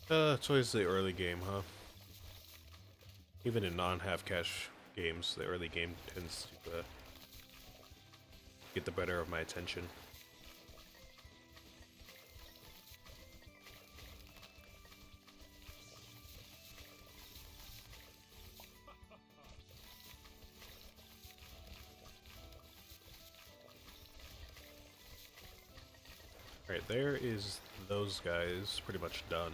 It's always the early game, huh? Even in non-half cash games, the early game tends to get the better of my attention. Alright, there is those guys pretty much done.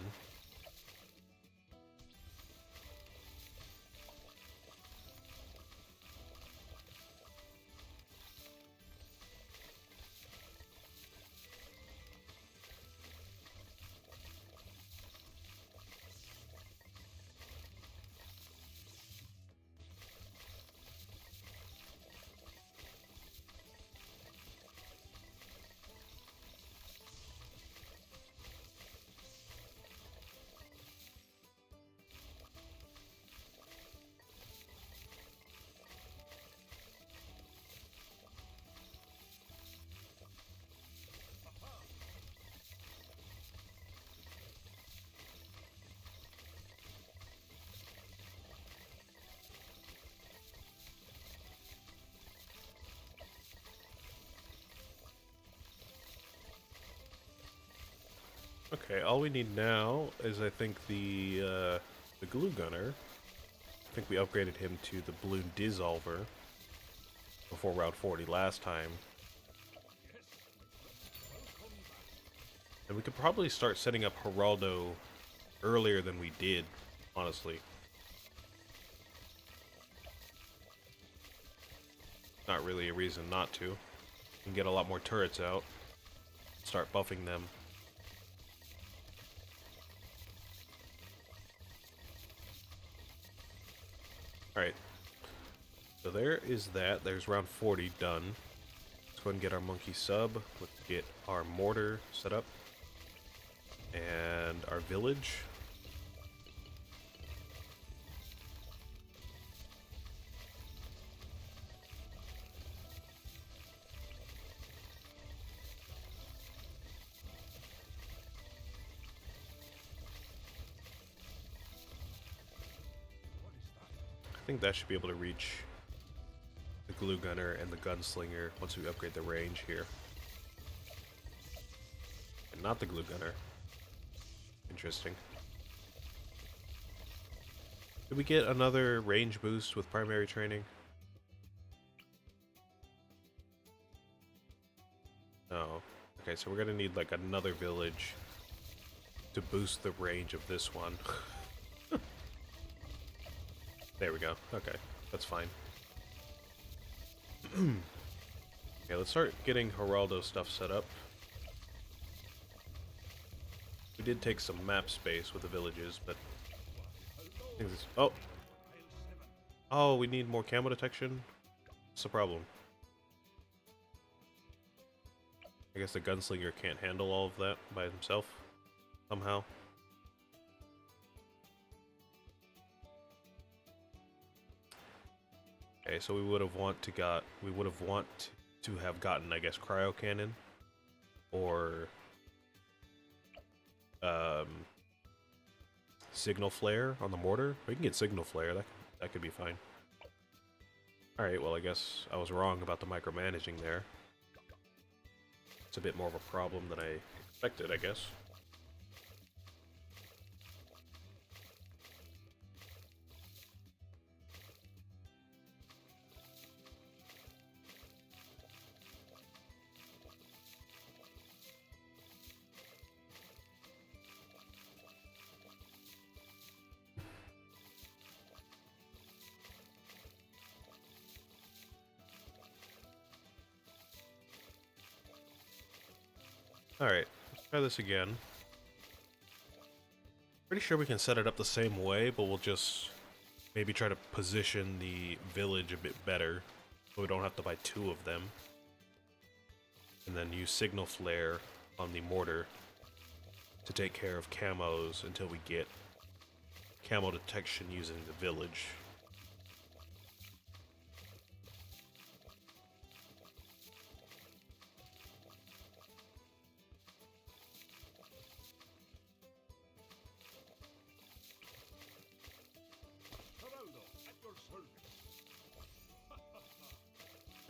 Okay, all we need now is I think the glue gunner. I think we upgraded him to the balloon dissolver before round 40 last time. And we could probably start setting up Geraldo earlier than we did, honestly. Not really a reason not to. We can get a lot more turrets out. Start buffing them. Alright. So there is that. There's round 40 done. Let's go ahead and get our monkey sub. Let's get our mortar set up. And our village. I think that should be able to reach the glue gunner and the gunslinger once we upgrade the range here. And not the glue gunner. Interesting. Did we get another range boost with primary training? No. Okay, so we're gonna need like another village to boost the range of this one. There we go. Okay, that's fine. Okay, let's start getting Geraldo stuff set up. We did take some map space with the villages, but I think this, oh, we need more camo detection. What's the problem? I guess the gunslinger can't handle all of that by himself somehow. Okay, so we would have want to have gotten, I guess, cryo cannon or signal flare on the mortar. We can get signal flare. That could be fine. All right. Well, I guess I was wrong about the micromanaging there. It's a bit more of a problem than I expected, I guess. Alright, let's try this again. Pretty sure we can set it up the same way, but we'll just maybe try to position the village a bit better so we don't have to buy two of them. And then use signal flare on the mortar to take care of camos until we get camo detection using the village.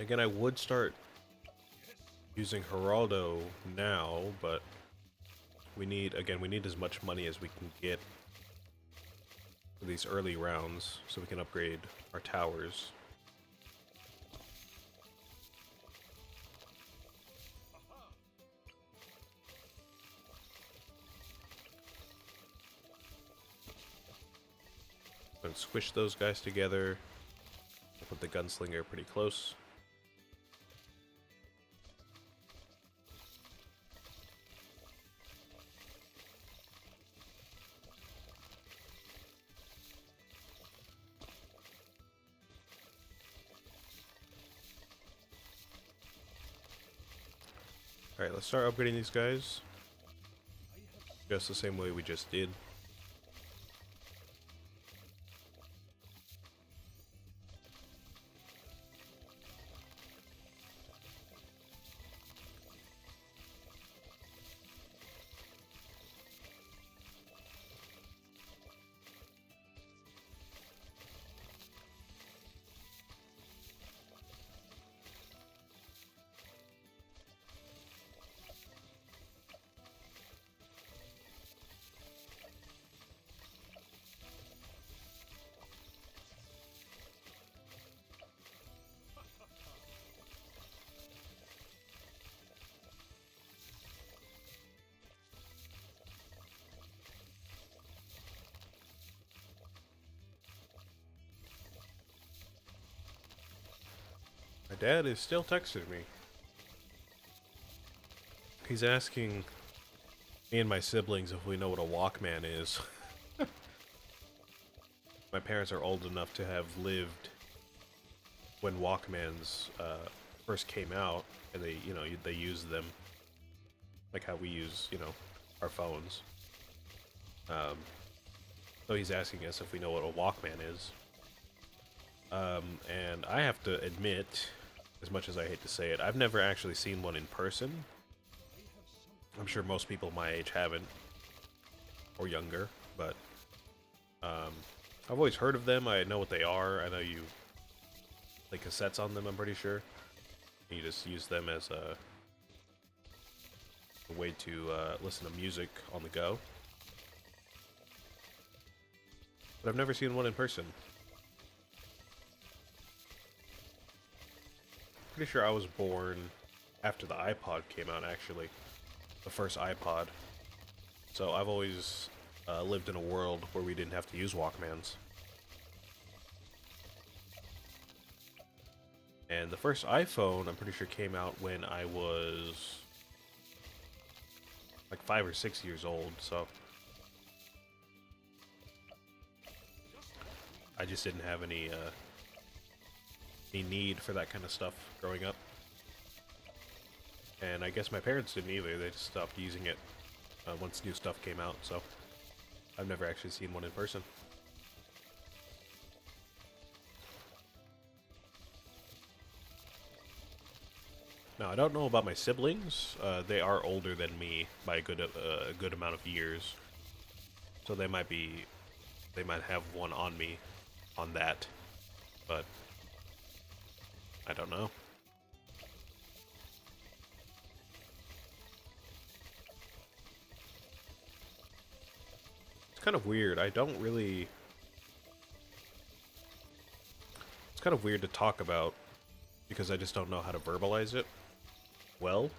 Again, I would start using Geraldo now, but we need, again, we need as much money as we can get for these early rounds so we can upgrade our towers. And squish those guys together. We'll put the gunslinger pretty close. Alright, let's start upgrading these guys. Just the same way we just did. My dad is still texting me. He's asking me and my siblings if we know what a Walkman is. My parents are old enough to have lived when Walkmans first came out, and they, they used them like how we use, our phones. So he's asking us if we know what a Walkman is. And I have to admit, as much as I hate to say it, I've never actually seen one in person. I'm sure most people my age haven't, or younger, but I've always heard of them. I know what they are. I know you play cassettes on them, I'm pretty sure. You just use them as a way to listen to music on the go. But I've never seen one in person. Pretty sure I was born after the iPod came out, actually. The first iPod. So I've always lived in a world where we didn't have to use Walkmans. And the first iPhone, I'm pretty sure, came out when I was like 5 or 6 years old, so I just didn't have any need for that kind of stuff growing up. And I guess my parents didn't either. They just stopped using it once new stuff came out, so I've never actually seen one in person. Now, I don't know about my siblings. They are older than me by a good amount of years, so they might have one on me on that, but I don't know. It's kind of weird. It's kind of weird to talk about because I just don't know how to verbalize it well.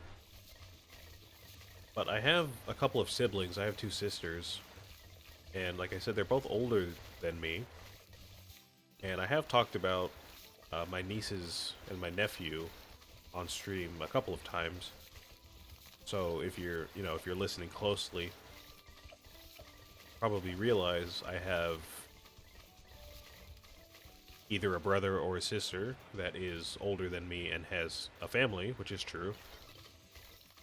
But I have a couple of siblings. I have 2 sisters. And like I said, they're both older than me. And I have talked about my nieces and my nephew on stream a couple of times. So if you're listening closely, probably realize I have either a brother or a sister that is older than me and has a family, which is true.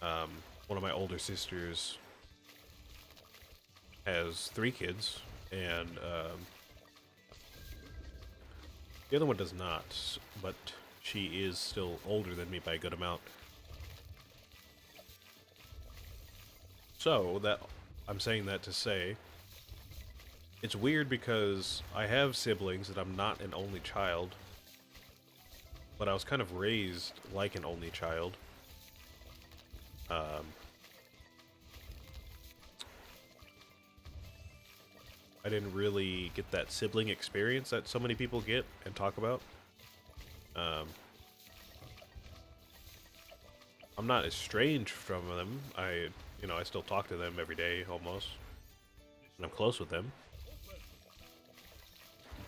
One of my older sisters has 3 kids, and the other one does not, but she is still older than me by a good amount. So, I'm saying that to say, it's weird because I have siblings and I'm not an only child, but I was kind of raised like an only child. Um, I didn't really get that sibling experience that so many people get and talk about. Um, I'm not estranged from them. I still talk to them every day almost, and I'm close with them.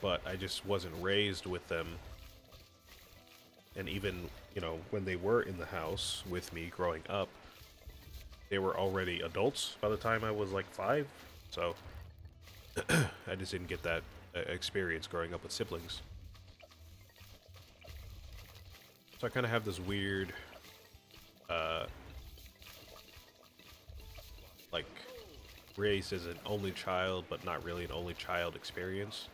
But I just wasn't raised with them. And even, when they were in the house with me growing up, they were already adults by the time I was like 5. So I just didn't get that experience growing up with siblings. So I kind of have this weird, like, raised as an only child, but not really an only child experience.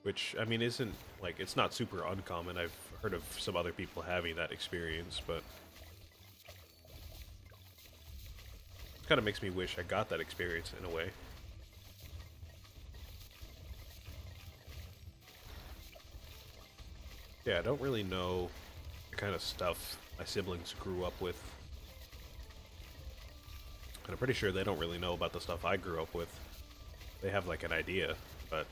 Which, I mean, isn't, like, it's not super uncommon. I've heard of some other people having that experience, but it kind of makes me wish I got that experience in a way. Yeah, I don't really know the kind of stuff my siblings grew up with. And I'm pretty sure they don't really know about the stuff I grew up with. They have, like, an idea, but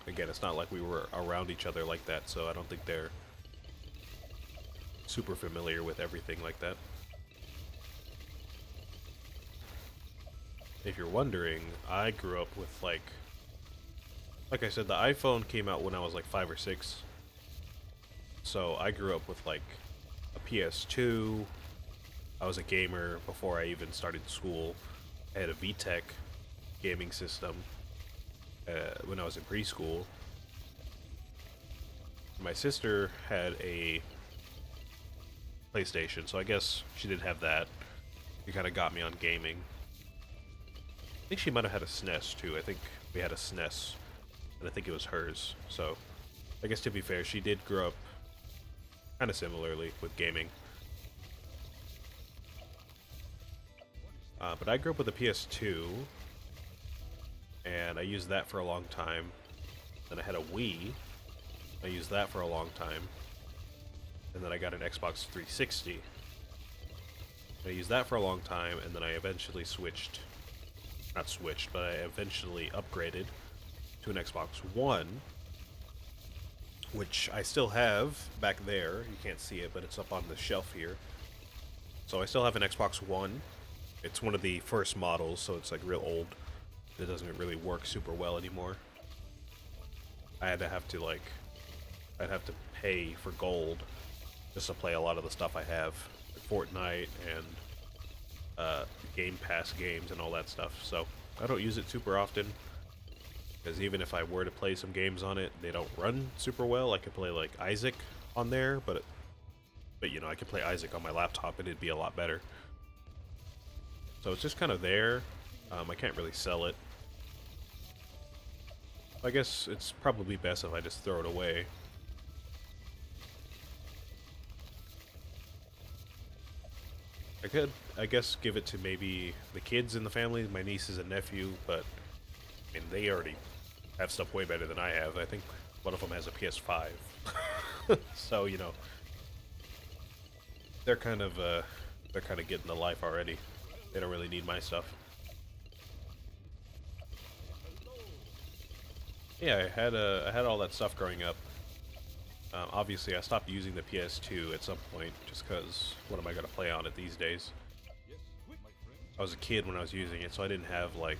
again, it's not like we were around each other like that, so I don't think they're super familiar with everything like that. If you're wondering, I grew up with, like I said, the iPhone came out when I was like 5 or 6. So I grew up with like a PS2. I was a gamer before I even started school. I had a VTech gaming system when I was in preschool. My sister had a PlayStation, so I guess she did have that. She kind of got me on gaming. I think she might have had a SNES too. I think we had a SNES, and I think it was hers. So I guess to be fair, she did grow up kind of similarly with gaming. But I grew up with a PS2, and I used that for a long time. Then I had a Wii. I used that for a long time. And then I got an Xbox 360. I used that for a long time, and then I eventually but I eventually upgraded to an Xbox One, which I still have back there. You can't see it, but it's up on the shelf here. So I still have an Xbox One. It's one of the first models, so it's like real old. It doesn't really work super well anymore. I'd have to pay for gold just to play a lot of the stuff I have, like Fortnite and Game Pass games and all that stuff. So I don't use it super often, because even if I were to play some games on it, they don't run super well. I could play like Isaac on there, but I could play Isaac on my laptop and it'd be a lot better. So it's just kind of there. I can't really sell it. I guess it's probably best if I just throw it away. I could, I guess, give it to maybe the kids in the family, my nieces and nephew, but I mean, they already have stuff way better than I have. I think one of them has a PS5. So, they're kind of getting the life already. They don't really need my stuff. Yeah, I had all that stuff growing up. Obviously, I stopped using the PS2 at some point, just because what am I going to play on it these days? I was a kid when I was using it, so I didn't have, like,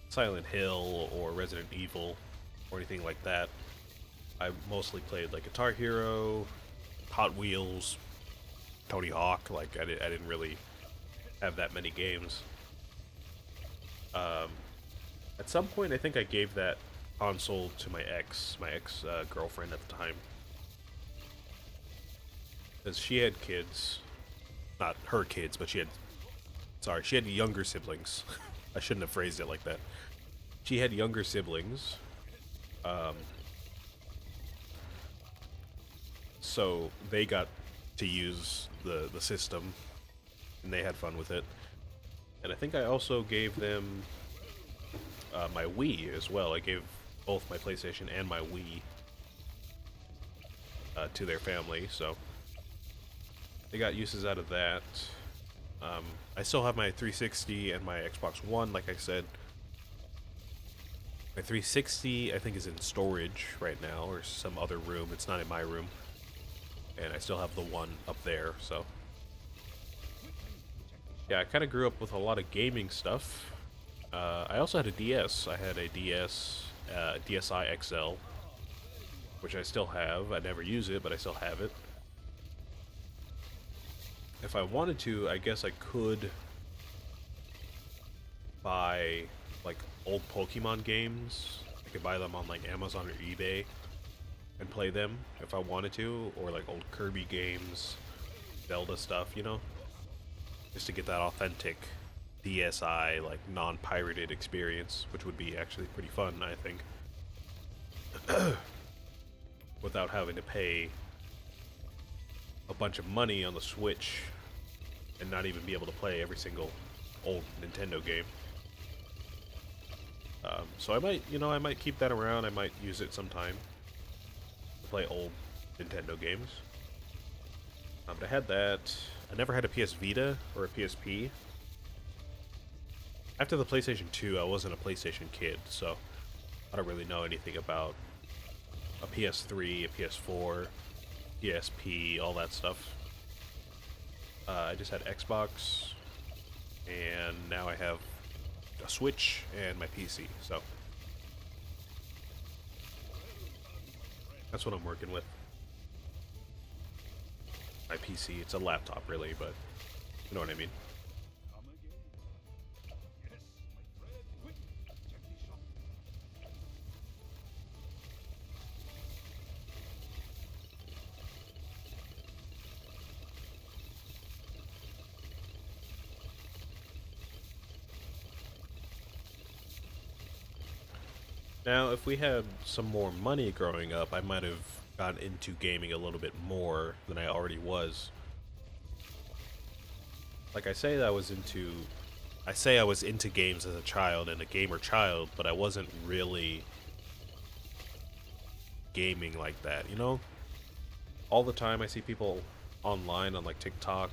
Silent Hill or Resident Evil or anything like that. I mostly played, like, Guitar Hero, Hot Wheels, Tony Hawk. Like, I didn't really have that many games. At some point, I think I gave that console to my ex girlfriend at the time, because she had kids, not her kids, but she had younger siblings. I shouldn't have phrased it like that. She had younger siblings, so they got to use the system, and they had fun with it. And I think I also gave them my Wii as well. I gave both my PlayStation and my Wii to their family, so they got uses out of that. I still have my 360 and my Xbox One, like I said. My 360, I think, is in storage right now, or some other room. It's not in my room. And I still have the one up there, so. Yeah, I kind of grew up with a lot of gaming stuff. I also had a DS. I had a DS, DSi XL, which I still have. I never use it, but I still have it. If I wanted to, I guess I could buy like old Pokemon games. I could buy them on like Amazon or eBay and play them if I wanted to, or like old Kirby games, Zelda stuff, you know, just to get that authentic DSi like non-pirated experience, which would be actually pretty fun, I think, without having to pay a bunch of money on the Switch and not even be able to play every single old Nintendo game. So I might, I might keep that around. I might use it sometime to play old Nintendo games. But I had that. I never had a PS Vita or a PSP. After the PlayStation 2, I wasn't a PlayStation kid, so I don't really know anything about a PS3, a PS4, PSP, all that stuff. I just had Xbox, and now I have a Switch and my PC, so that's what I'm working with. My PC, it's a laptop really, but you know what I mean. Now, if we had some more money growing up, I might have gotten into gaming a little bit more than I already was. Like I say, I was into games as a child and a gamer child, but I wasn't really gaming like that, you know? All the time I see people online on like TikTok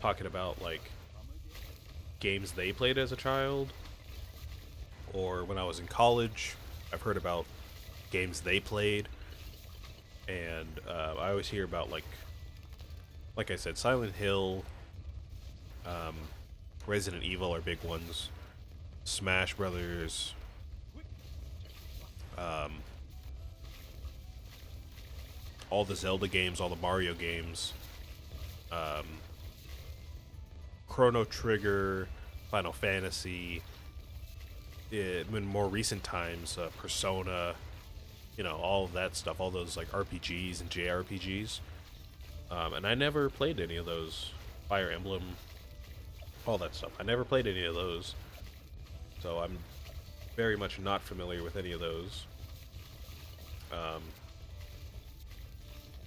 talking about like games they played as a child, or when I was in college, I've heard about games they played, and I always hear about like I said, Silent Hill, Resident Evil are big ones, Smash Brothers, all the Zelda games, all the Mario games, Chrono Trigger, Final Fantasy. In more recent times, Persona, all of that stuff, all those like RPGs and JRPGs, and I never played any of those. Fire Emblem, all that stuff. I never played any of those, so I'm very much not familiar with any of those.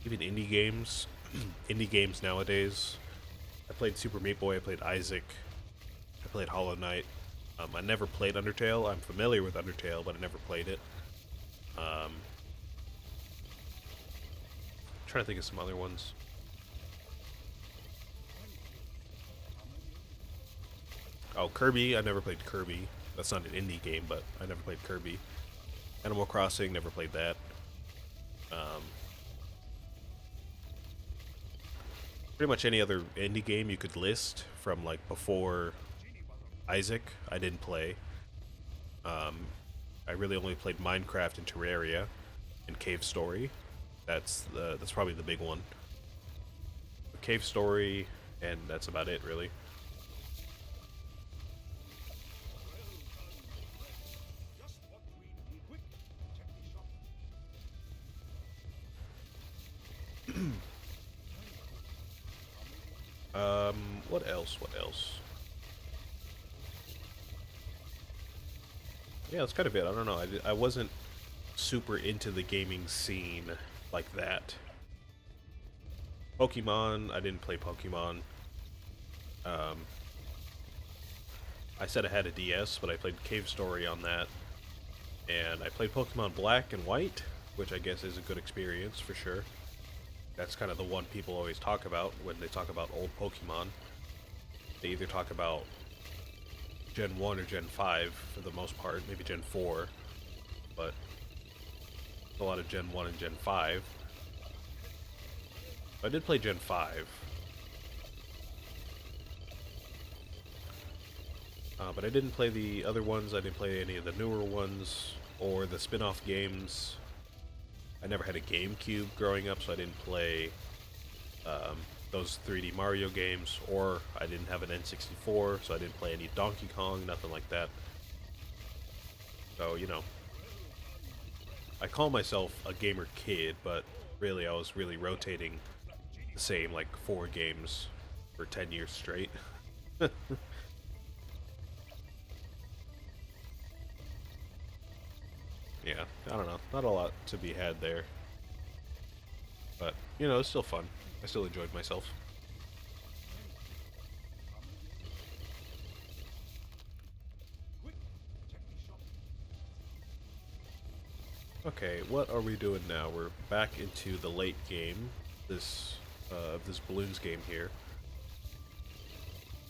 Even indie games, indie games nowadays. I played Super Meat Boy. I played Isaac. I played Hollow Knight. I never played Undertale. I'm familiar with Undertale, but I never played it. Trying to think of some other ones. Oh, Kirby. I never played Kirby. That's not an indie game, but I never played Kirby. Animal Crossing. Never played that. Pretty much any other indie game you could list from like before Isaac, I didn't play. I really only played Minecraft and Terraria and Cave Story. That's probably the big one. Cave Story, and that's about it, really. What else? What else? Yeah, that's kind of it. I don't know. I wasn't super into the gaming scene like that. Pokemon, I didn't play Pokemon. I said I had a DS, but I played Cave Story on that. And I played Pokemon Black and White, which I guess is a good experience for sure. That's kind of the one people always talk about when they talk about old Pokemon. They either talk about Gen 1 or Gen 5 for the most part, maybe Gen 4, but a lot of Gen 1 and Gen 5. I did play Gen 5. But I didn't play the other ones. I didn't play any of the newer ones or the spin-off games. I never had a GameCube growing up, so I didn't play those 3D Mario games, or I didn't have an N64, so I didn't play any Donkey Kong, nothing like that. So, you know, I call myself a gamer kid, but really I was really rotating the same, like, 4 games for 10 years straight. Yeah, I don't know. Not a lot to be had there. But, you know, it's still fun. I still enjoyed myself. Okay, what are we doing now? We're back into the late game. This Bloons game here.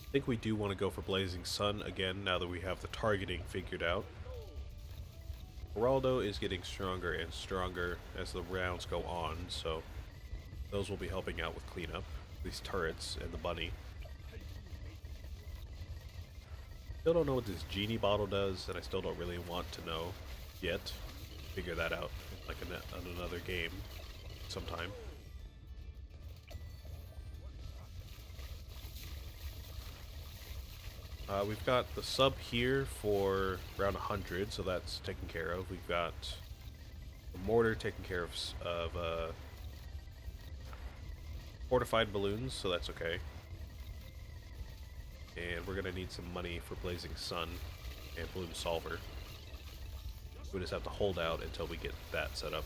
I think we do want to go for Blazing Sun again now that we have the targeting figured out. Geraldo is getting stronger and stronger as the rounds go on, so those will be helping out with cleanup. These turrets and the bunny. Still don't know what this genie bottle does, and I still don't really want to know yet. Figure that out like in another game sometime. We've got the sub here for around 100, so that's taken care of. We've got the mortar taken care of fortified balloons, so that's okay. And we're gonna need some money for Blazing Sun and Bloon Solver. We just have to hold out until we get that set up.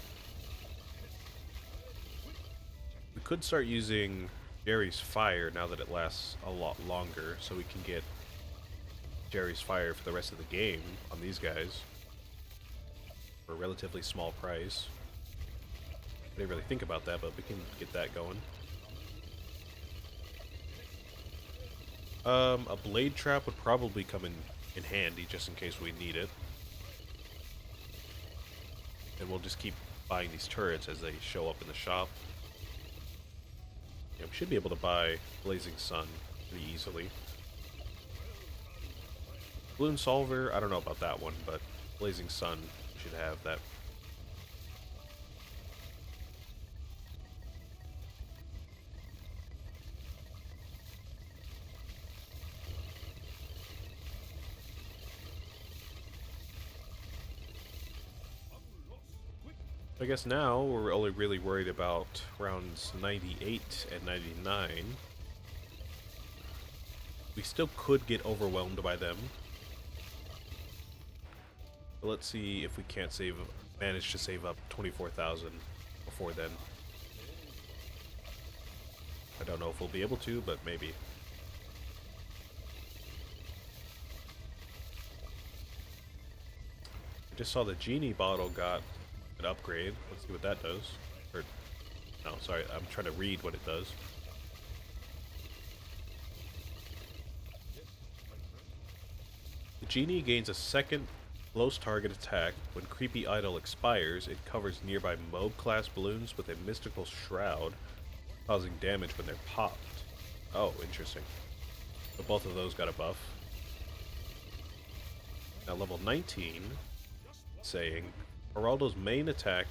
We could start using Jerry's Fire now that it lasts a lot longer, so we can get Jerry's Fire for the rest of the game on these guys for a relatively small price. I didn't really think about that, but we can get that going. A blade trap would probably come in handy just in case we need it. And we'll just keep buying these turrets as they show up in the shop. Yeah, we should be able to buy Blazing Sun pretty easily. Bloon Solver, I don't know about that one, but Blazing Sun should have that. I guess now we're only really worried about rounds 98 and 99. We still could get overwhelmed by them. But let's see if we can't manage to save up 24,000 before then. I don't know if we'll be able to, but maybe. I just saw the genie bottle got an upgrade. Let's see what that does. Or, no, sorry, I'm trying to read what it does. The genie gains a second close target attack. When Creepy Idol expires, it covers nearby Mobe class balloons with a mystical shroud, causing damage when they're popped. Oh, interesting. So both of those got a buff. Now level 19, saying, Geraldo's main attack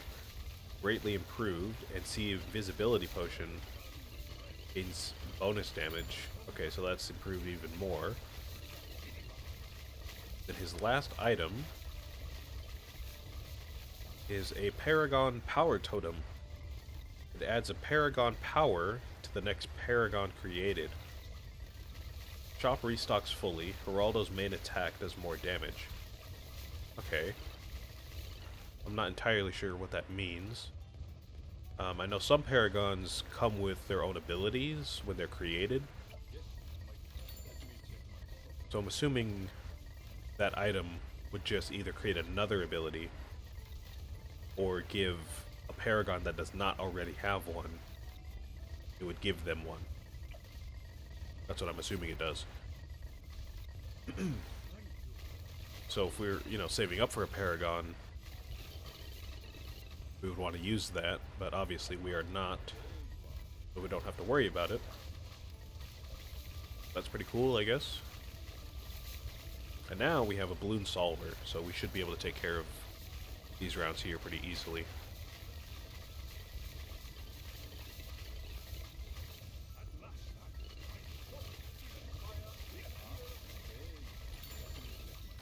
greatly improved, and see invisibility potion gains bonus damage. Okay, so that's improved even more. Then his last item is a Paragon Power Totem. It adds a Paragon Power to the next Paragon created. Shop restocks fully. Geraldo's main attack does more damage. Okay. I'm not entirely sure what that means. I know some Paragons come with their own abilities when they're created. So I'm assuming that item would just either create another ability or give a Paragon that does not already have one, it would give them one. That's what I'm assuming it does. So if we're, saving up for a Paragon, we would want to use that, but obviously we are not, so we don't have to worry about it. That's pretty cool, I guess. And now we have a Bloon Solver, so we should be able to take care of these rounds here pretty easily.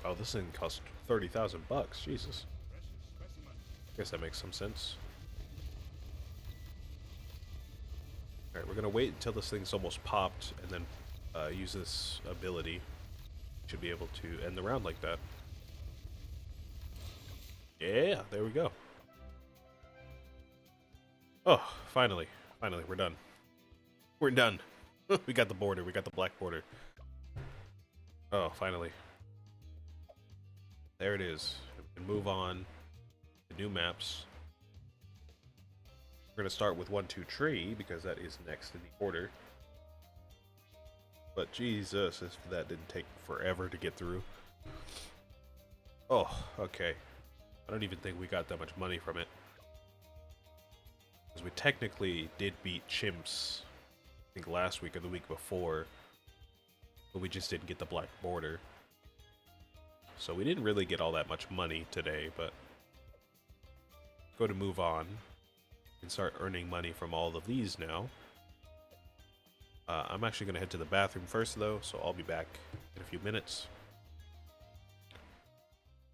Oh, this thing cost 30,000 bucks. Jesus. Guess that makes some sense. Alright, we're gonna wait until this thing's almost popped and then use this ability. Should be able to end the round like that. Yeah, there we go. Oh, finally. Finally, we're done. We're done. We got the border. We got the black border. Oh, finally. There it is. We can move on to new maps. We're going to start with 1-2 tree because that is next in the order. But Jesus, if that didn't take forever to get through. Oh, okay. I don't even think we got that much money from it. Because we technically did beat chimps, I think last week or the week before. But we just didn't get the black border. So we didn't really get all that much money today, but go to move on and start earning money from all of these now. I'm actually going to head to the bathroom first though, so I'll be back in a few minutes.